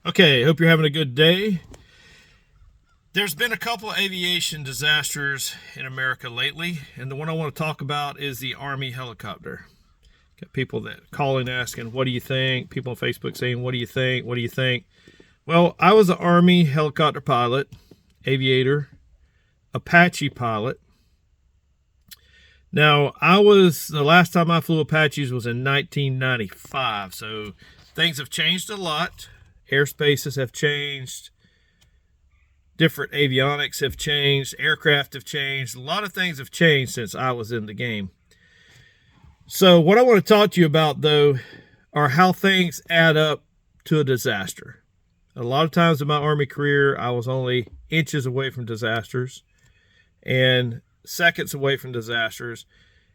Okay, hope you're having a good day. There's been a couple of aviation disasters in America lately, and the one I want to talk about is the Army helicopter. Got people that call in asking, what do you think? People on Facebook saying, what do you think? What do you think? Well, I was an Army helicopter pilot, aviator, Apache pilot. Now, the last time I flew Apaches was in 1995, so things have changed a lot. Airspaces have changed. Different avionics have changed. Aircraft have changed. A lot of things have changed since I was in the game. So what I want to talk to you about, though, are how things add up to a disaster. A lot of times in my Army career, I was only inches away from disasters and seconds away from disasters.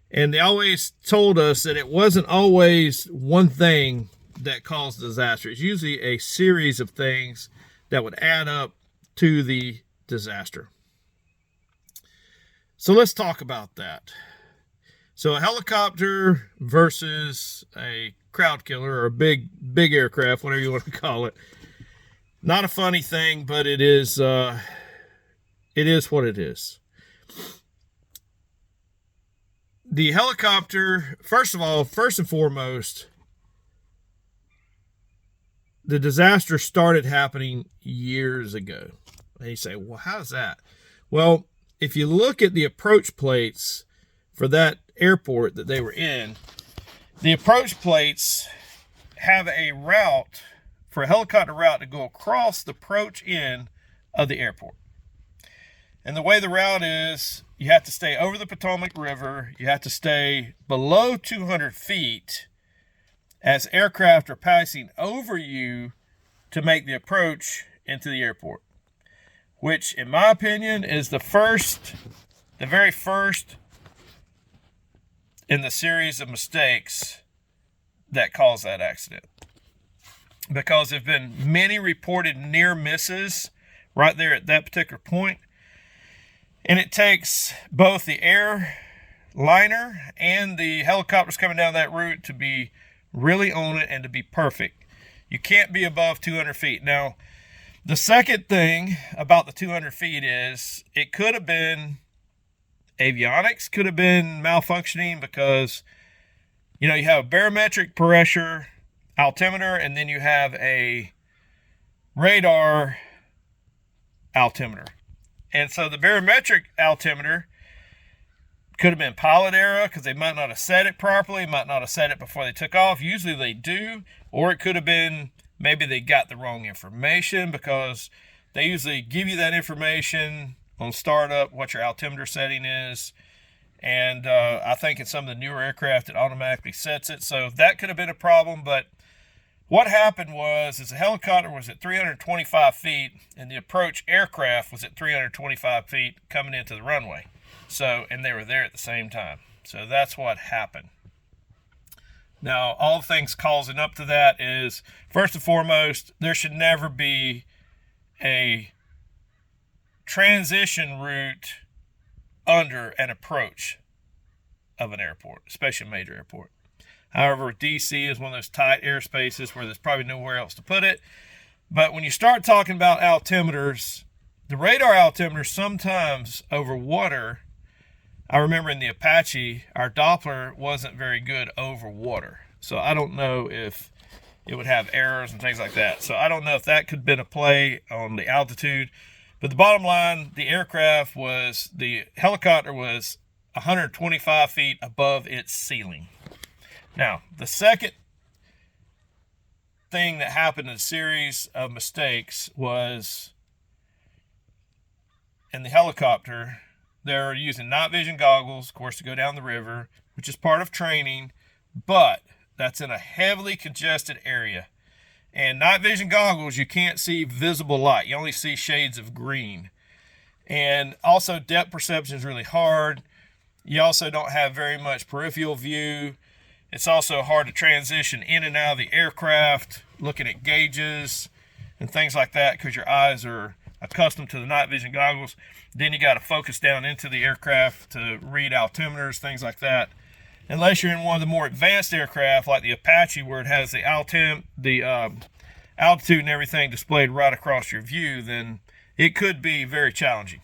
And they always told us that it wasn't always one thing that caused disaster. It's usually a series of things that would add up to the disaster. So let's talk about that. So a helicopter versus a crowd killer or a big aircraft, whatever you want to call it. Not a funny thing, but it is what it is. The helicopter, first and foremost, the disaster started happening years ago. And you say, well, how's that? Well, if you look at the approach plates for that airport that they were in, the approach plates have a route for a helicopter route to go across the approach end of the airport. And the way the route is, you have to stay over the Potomac River. You have to stay below 200 feet as aircraft are passing over you to make the approach into the airport, which in my opinion is the very first in the series of mistakes that caused that accident. Because there have been many reported near misses right there at that particular point. And it takes both the airliner and the helicopters coming down that route to be really on it and to be perfect. You can't be above 200 feet. Now, the second thing about the 200 feet is it could have been avionics, could have been malfunctioning because, you have a barometric pressure altimeter and then you have a radar altimeter. And so the barometric altimeter could have been pilot error because they might not have set it properly, might not have set it before they took off. Usually they do. Or it could have been maybe they got the wrong information because they usually give you that information on startup, what your altimeter setting is. And I think in some of the newer aircraft, it automatically sets it. So that could have been a problem. But what happened was the helicopter was at 325 feet and the approach aircraft was at 325 feet coming into the runway. So, and they were there at the same time. So that's what happened. Now, all the things causing up to that is, first and foremost, there should never be a transition route under an approach of an airport, especially a major airport. However, DC is one of those tight airspaces where there's probably nowhere else to put it. But when you start talking about altimeters, the radar altimeter sometimes over water, I remember in the Apache, our Doppler wasn't very good over water. So I don't know if it would have errors and things like that. So I don't know if that could have been a play on the altitude. But the bottom line, the helicopter was 125 feet above its ceiling. Now, the second thing that happened in a series of mistakes was in the helicopter, they're using night vision goggles, of course, to go down the river, which is part of training, but that's in a heavily congested area. And night vision goggles, you can't see visible light. You only see shades of green. And also depth perception is really hard. You also don't have very much peripheral view. It's also hard to transition in and out of the aircraft, looking at gauges and things like that because your eyes are accustomed to the night vision goggles. Then you got to focus down into the aircraft to read altimeters, things like that. Unless you're in one of the more advanced aircraft like the Apache where it has the altitude and everything displayed right across your view, then it could be very challenging.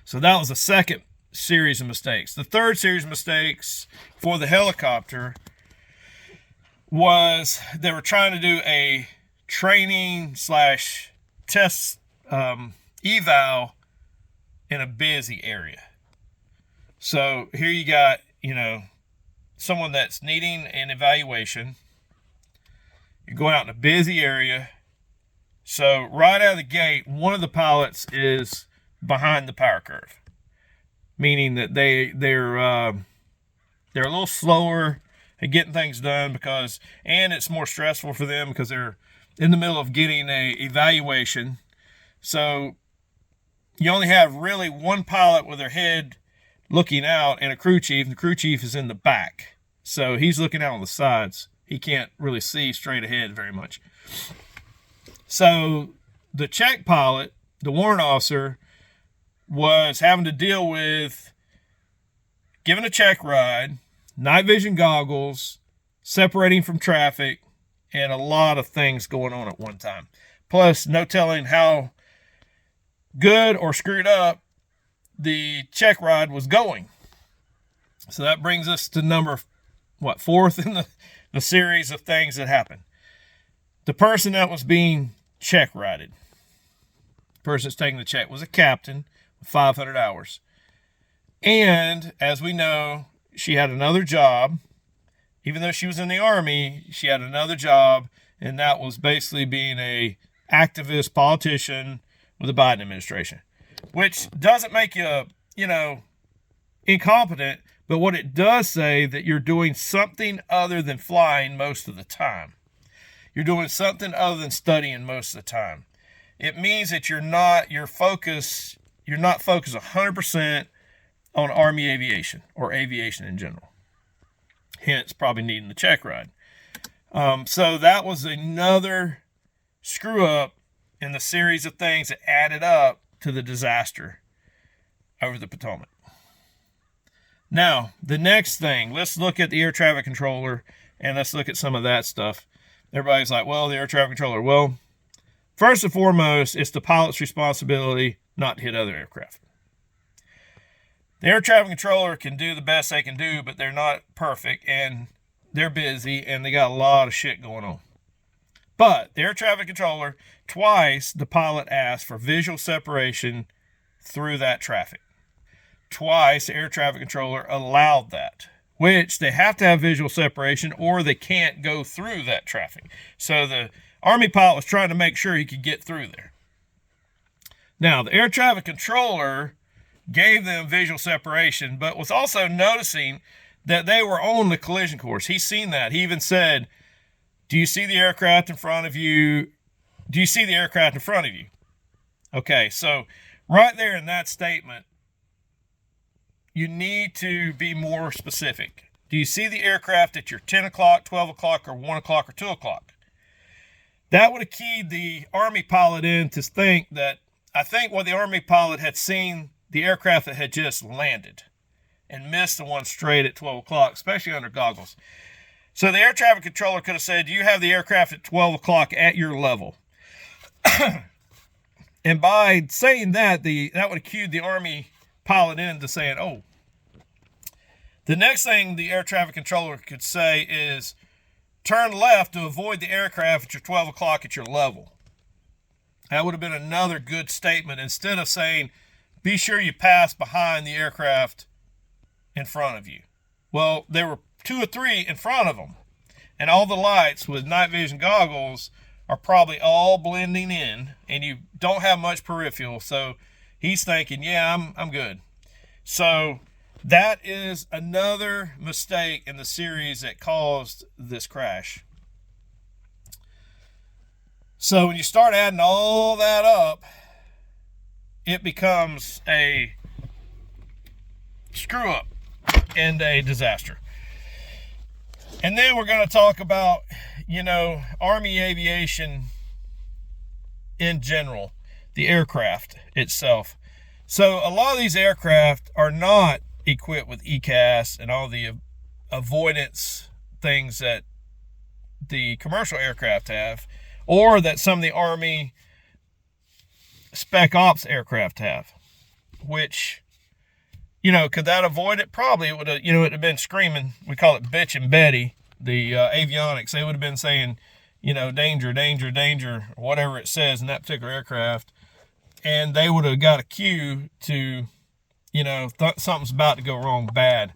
So that was the second series of mistakes. The third series of mistakes for the helicopter was they were trying to do a training / test eval in a busy area. So here you got, someone that's needing an evaluation. You're going out in a busy area. So right out of the gate, one of the pilots is behind the power curve, meaning that they're a little slower at getting things done and it's more stressful for them because they're in the middle of getting a evaluation. So you only have really one pilot with their head looking out and a crew chief. The crew chief is in the back. So he's looking out on the sides. He can't really see straight ahead very much. So the check pilot, the warrant officer, was having to deal with giving a check ride, night vision goggles, separating from traffic, and a lot of things going on at one time. Plus, no telling how good or screwed up the check ride was going. So that brings us to number, fourth in the series of things that happened. The person that was being check rided, the person that's taking the check, was a captain with 500 hours. And as we know, she had another job. Even though she was in the Army, she had another job, and that was basically being a activist politician with the Biden administration, which doesn't make you, incompetent, but what it does say that you're doing something other than flying most of the time. You're doing something other than studying most of the time. It means that you're not focused 100% on Army aviation or aviation in general. Hence, probably needing the check ride. So that was another screw up in the series of things that added up to the disaster over the Potomac. Now, the next thing, let's look at the air traffic controller and let's look at some of that stuff. Everybody's like, well, the air traffic controller. Well, first and foremost, it's the pilot's responsibility not to hit other aircraft. The air traffic controller can do the best they can do, but they're not perfect, and they're busy, and they got a lot of shit going on. But the air traffic controller, twice the pilot asked for visual separation through that traffic. Twice the air traffic controller allowed that, which they have to have visual separation or they can't go through that traffic. So the Army pilot was trying to make sure he could get through there. Now, the air traffic controller gave them visual separation, but was also noticing that they were on the collision course. He's seen that. He even said, do you see the aircraft in front of you? Do you see the aircraft in front of you? Okay, so right there in that statement, you need to be more specific. Do you see the aircraft at your 10 o'clock, 12 o'clock, or 1 o'clock, or 2 o'clock? That would have keyed the Army pilot in to think that, I think what the Army pilot had seen the aircraft that had just landed and missed the one straight at 12 o'clock, especially under goggles. So the air traffic controller could have said, do you have the aircraft at 12 o'clock at your level? And by saying that, that would have cued the Army pilot into saying, oh. The next thing the air traffic controller could say is, turn left to avoid the aircraft at your 12 o'clock at your level. That would have been another good statement instead of saying, be sure you pass behind the aircraft in front of you. Well, there were 2 or 3 in front of them, and all the lights with night vision goggles are probably all blending in, and you don't have much peripheral, so he's thinking, yeah, I'm good. So that is another mistake in the series that caused this crash. So when you start adding all that up, it becomes a screw up and a disaster. And then we're going to talk about, Army aviation in general, the aircraft itself. So a lot of these aircraft are not equipped with ECAS and all the avoidance things that the commercial aircraft have, or that some of the Army spec ops aircraft have, which, could that avoid it? Probably. It would have, it would have been screaming. We call it Bitch and Betty, the avionics. They would have been saying, danger, danger, danger, whatever it says in that particular aircraft. And they would have got a cue to, something's about to go wrong bad.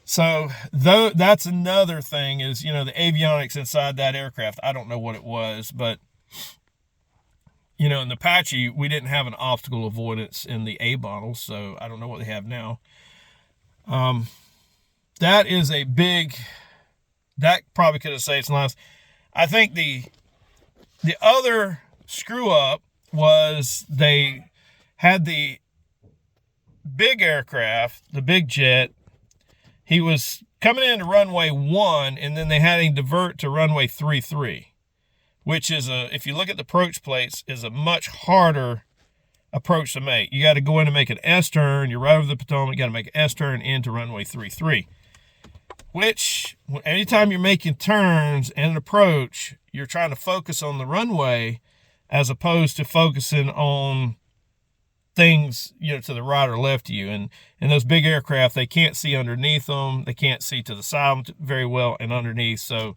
So that's another thing is, the avionics inside that aircraft. I don't know what it was, but, in the Apache, we didn't have an obstacle avoidance in the A models, so I don't know what they have now. That is a big, that probably could have saved some lives. I think the other screw up was they had the big aircraft, the big jet. He was coming into runway 1, and then they had him divert to runway 33, which is if you look at the approach plates, is a much harder approach to make. You got to go in and make an S-turn. You're right over the Potomac. You got to make an S-turn into runway 33, which anytime you're making turns and an approach, you're trying to focus on the runway as opposed to focusing on things, to the right or left of you. And those big aircraft, they can't see underneath them. They can't see to the side very well and underneath. So,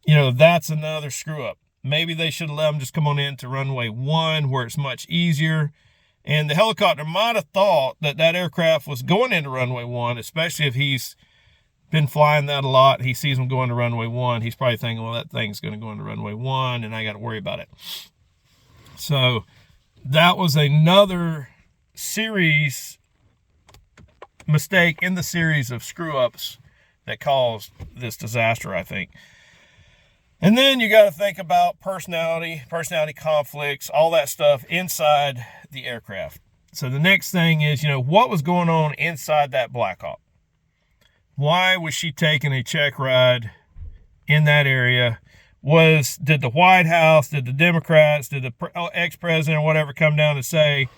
that's another screw up. Maybe they should have let them just come on into runway 1 where it's much easier. And the helicopter might have thought that aircraft was going into runway 1, especially if he's been flying that a lot. He sees them going to runway 1. He's probably thinking, well, that thing's going to go into runway 1 and I got to worry about it. So that was another series mistake in the series of screw-ups that caused this disaster, I think. And then you got to think about personality conflicts, all that stuff inside the aircraft. So the next thing is, what was going on inside that Black Hawk? Why was she taking a check ride in that area? Did the White House, did the Democrats, did the ex-president or whatever come down and say,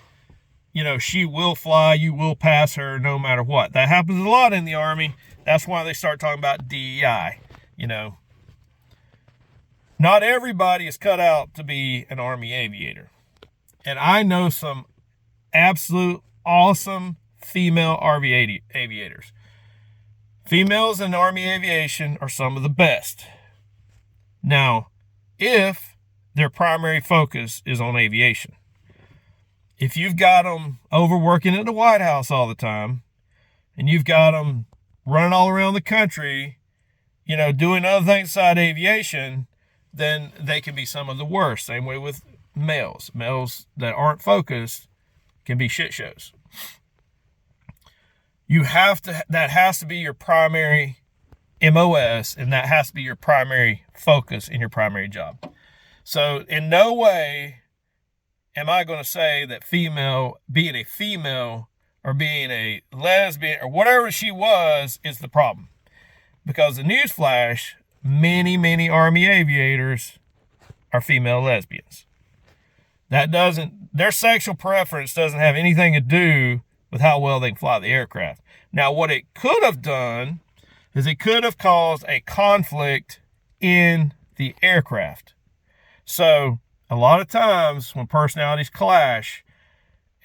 she will fly, you will pass her no matter what? That happens a lot in the Army. That's why they start talking about DEI. Not everybody is cut out to be an Army aviator. And I know some absolute awesome female Army aviators. Females in Army aviation are some of the best. Now, if their primary focus is on aviation, if you've got them overworking at the White House all the time, and you've got them running all around the country, doing other things inside aviation, then they can be some of the worst. Same way with males. Males that aren't focused can be shit shows. That has to be your primary MOS, and that has to be your primary focus in your primary job. So in no way am I going to say that being a female or being a lesbian or whatever she was is the problem. Because the newsflash, many, many Army aviators are female lesbians. Their sexual preference doesn't have anything to do with how well they can fly the aircraft. Now, what it could have done is it could have caused a conflict in the aircraft. So a lot of times when personalities clash,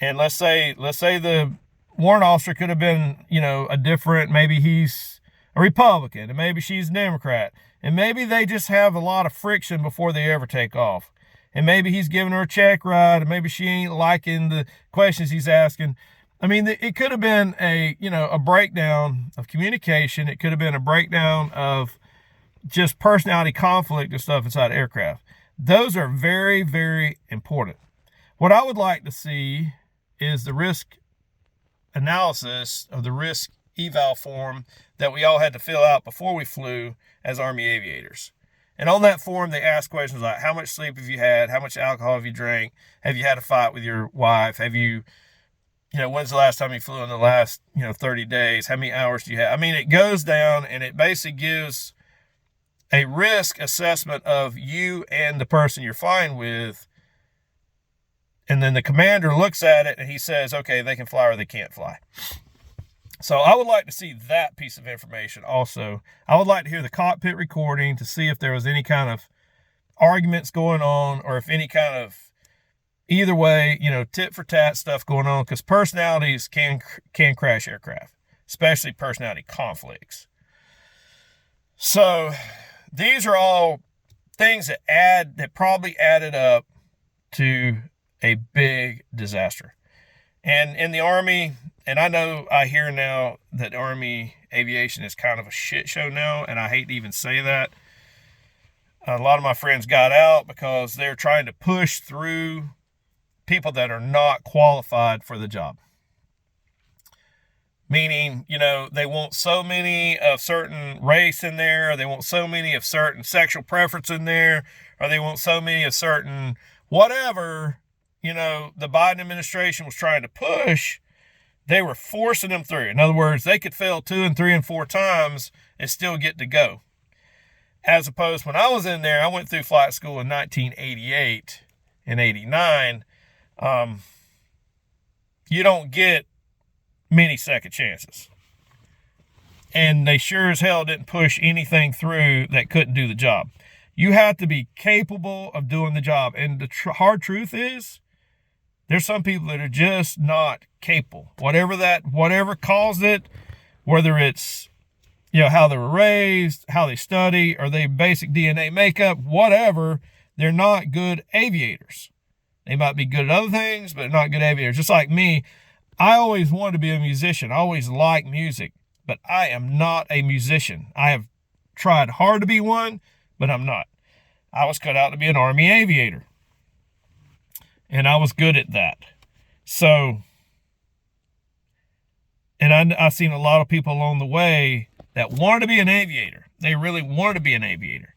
and let's say the warrant officer could have been, a different, maybe he's a Republican and maybe she's a Democrat, and maybe they just have a lot of friction before they ever take off. And maybe he's giving her a check ride, and maybe she ain't liking the questions he's asking. I mean, it could have been a breakdown of communication. It could have been a breakdown of just personality conflict and stuff inside aircraft. Those are very, very important. What I would like to see is the risk analysis of the risk eval form that we all had to fill out before we flew as Army aviators. And on that form, they ask questions like, how much sleep have you had? How much alcohol have you drank? Have you had a fight with your wife? Have you, when's the last time you flew in the last, 30 days? How many hours do you have? I mean, it goes down and it basically gives a risk assessment of you and the person you're flying with. And then the commander looks at it and he says, okay, they can fly or they can't fly. So I would like to see that piece of information also. I would like to hear the cockpit recording to see if there was any kind of arguments going on, or if any kind of, either way, tit for tat stuff going on, because personalities can crash aircraft, especially personality conflicts. So these are all things that probably added up to a big disaster. And in the Army, and I hear now that Army aviation is kind of a shit show now, and I hate to even say that. A lot of my friends got out because they're trying to push through people that are not qualified for the job. Meaning, they want so many of certain race in there, or they want so many of certain sexual preference in there, or they want so many of certain whatever, the Biden administration was trying to push. They were forcing them through. In other words, they could fail 2 and 3 and 4 times and still get to go. As opposed, when I was in there, I went through flight school in 1988 and 89. You don't get many second chances. And they sure as hell didn't push anything through that couldn't do the job. You have to be capable of doing the job. And the hard truth is, there's some people that are just not capable. Whatever caused it, whether it's, how they were raised, how they study, or their basic DNA makeup, whatever, they're not good aviators. They might be good at other things, but not good aviators. Just like me, I always wanted to be a musician. I always liked music, but I am not a musician. I have tried hard to be one, but I'm not. I was cut out to be an Army aviator, and I was good at that. So, and I've seen a lot of people along the way that wanted to be an aviator. They really wanted to be an aviator.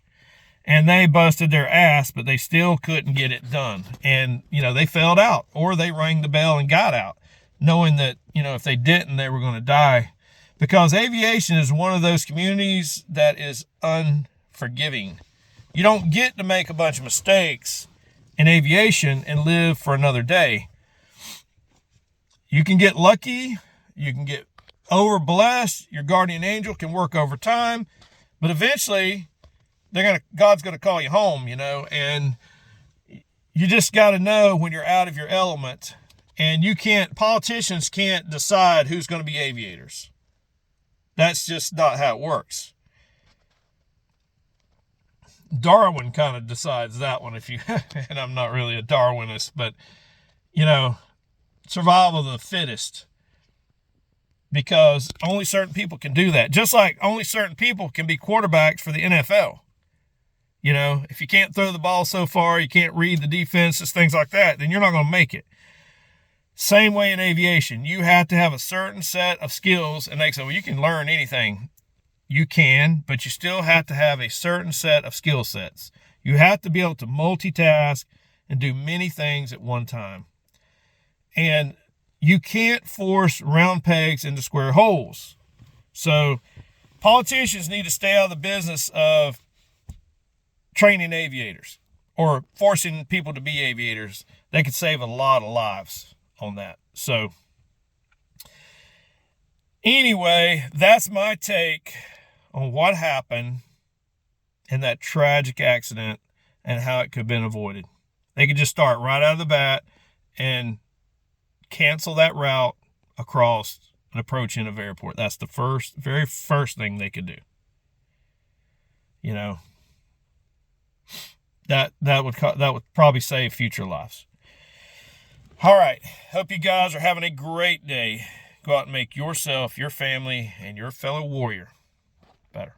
And they busted their ass, but they still couldn't get it done. And, they failed out, or they rang the bell and got out, knowing that, if they didn't, they were going to die. Because aviation is one of those communities that is unforgiving. You don't get to make a bunch of mistakes in aviation and live for another day. You can get lucky. You can get overblessed. Your guardian angel can work overtime. But eventually, God's going to call you home, and you just got to know when you're out of your element. And politicians can't decide who's going to be aviators. That's just not how it works. Darwin kind of decides that one, and I'm not really a Darwinist, but, survival of the fittest. Because only certain people can do that. Just like only certain people can be quarterbacks for the NFL. If you can't throw the ball so far, you can't read the defenses, things like that, then you're not going to make it. Same way in aviation. You have to have a certain set of skills, and they say, well, you can learn anything. You can, but you still have to have a certain set of skill sets. You have to be able to multitask and do many things at one time. And you can't force round pegs into square holes. So politicians need to stay out of the business of training aviators or forcing people to be aviators. They could save a lot of lives on that. So anyway, that's my take on what happened in that tragic accident and how it could have been avoided. They could just start right out of the bat and cancel that route across an approach in of airport. That's the very first thing they could do. That would probably save future lives. All right. Hope you guys are having a great day. Go out and make yourself, your family, and your fellow warrior better.